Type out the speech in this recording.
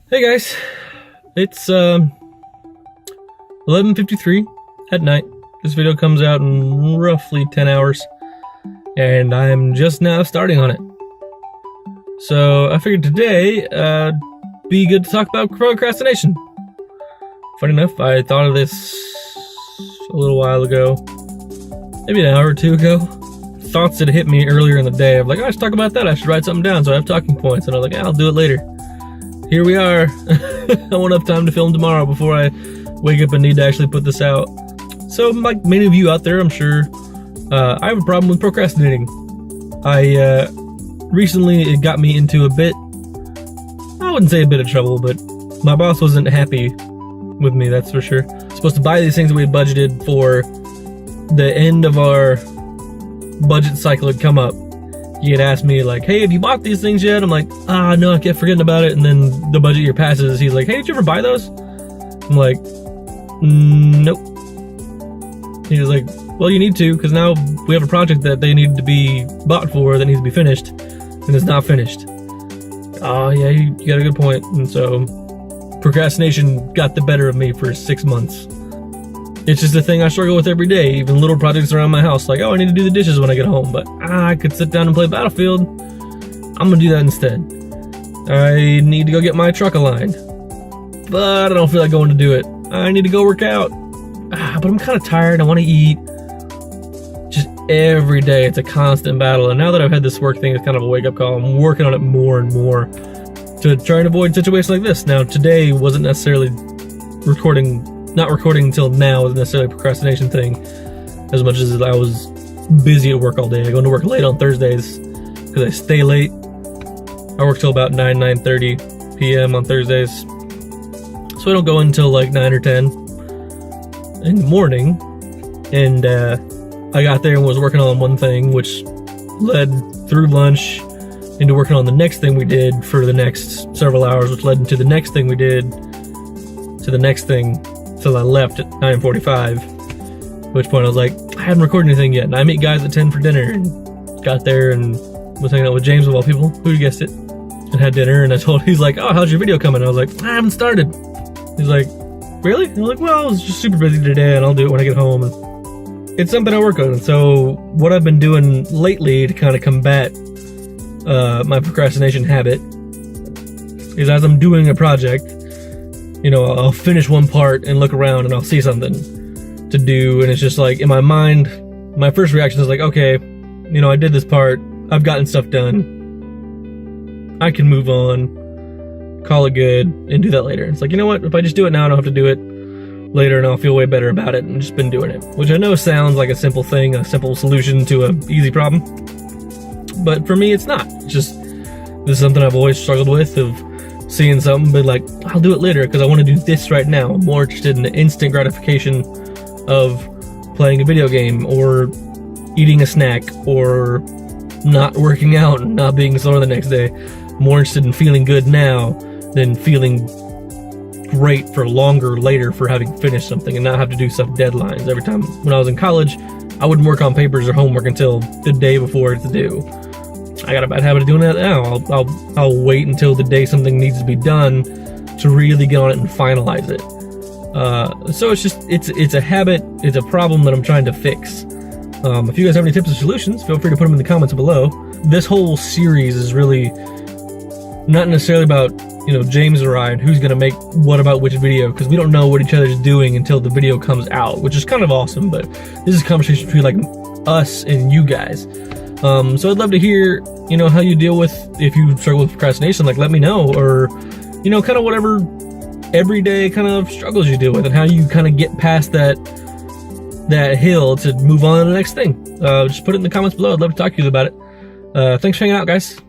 Hey guys, it's 11:53 at night. This video comes out in roughly 10 hours, and I'm just now starting on it. So I figured today be good to talk about procrastination. Funny enough, I thought of this a little while ago, maybe an hour or two ago. Thoughts had hit me earlier in the day of like, I should talk about that, I should write something down so I have talking points, and I was like, I'll do it later. Here we are. I won't have time to film tomorrow before I wake up and need to actually put this out. So like many of you out there, I'm sure, I have a problem with procrastinating. Recently it got me into a bit, I wouldn't say a bit of trouble, but my boss wasn't happy with me, that's for sure. Supposed to buy these things that we had budgeted for the end of our budget cycle had come up. He had asked me like, hey, have you bought these things yet? I'm like, no, I kept forgetting about it. And then the budget year passes. He's like, hey, did you ever buy those? I'm like, nope. He was like, well, you need to, because now we have a project that they need to be bought for that needs to be finished, and it's not finished. Oh, yeah, you got a good point. And so procrastination got the better of me for 6 months. It's just a thing I struggle with every day, even little projects around my house, like, oh, I need to do the dishes when I get home, but I could sit down and play Battlefield. I'm gonna do that instead. I need to go get my truck aligned, but I don't feel like going to do it. I need to go work out, but I'm kind of tired, I want to eat. Just every day, it's a constant battle, and now that I've had this work thing, it's kind of a wake-up call. I'm working on it more and more to try and avoid situations like this. Now, today wasn't necessarily not recording until now wasn't necessarily a procrastination thing, as much as I was busy at work all day. I go into work late on Thursdays because I stay late. I work till about 9:30 p.m. on Thursdays, so I don't go until like 9 or 10 in the morning. And I got there and was working on one thing, which led through lunch into working on the next thing we did for the next several hours, which led into the next thing we did to the next thing, till I left at 9:45, at which point I was like, I haven't recorded anything yet, and I meet guys at 10 for dinner, and got there and was hanging out with James of all people, who guessed it, and had dinner, and he's like, oh, how's your video coming? I was like, I haven't started. He's like, really? And I'm like, well, I was just super busy today, and I'll do it when I get home. And it's something I work on, and so what I've been doing lately to kind of combat my procrastination habit is, as I'm doing a project, you know, I'll finish one part and look around and I'll see something to do, and it's just like, in my mind, my first reaction is like, okay, you know, I did this part, I've gotten stuff done, I can move on, call it good, and do that later. It's like, you know what, if I just do it now, I don't have to do it later, and I'll feel way better about it, and just been doing it. Which I know sounds like a simple thing, a simple solution to an easy problem, but for me, it's not. It's just, this is something I've always struggled with, of seeing something, but like, I'll do it later because I want to do this right now. I'm more interested in the instant gratification of playing a video game, or eating a snack, or not working out and not being sore the next day. More interested in feeling good now than feeling great for longer later for having finished something and not have to do stuff deadlines. Every time when I was in college, I wouldn't work on papers or homework until the day before it's due. I got a bad habit of doing that now. I'll wait until the day something needs to be done to really get on it and finalize it. So it's a habit, it's a problem that I'm trying to fix. If you guys have any tips or solutions, feel free to put them in the comments below. This whole series is really not necessarily about, you know, James or I and who's gonna make what about which video, because we don't know what each other's doing until the video comes out, which is kind of awesome. But this is a conversation between like us and you guys. So I'd love to hear, you know, how you deal with, if you struggle with procrastination, like let me know, or, you know, kind of whatever everyday kind of struggles you deal with, and how you kind of get past that hill to move on to the next thing. Just put it in the comments below. I'd love to talk to you about it. Thanks for hanging out, guys.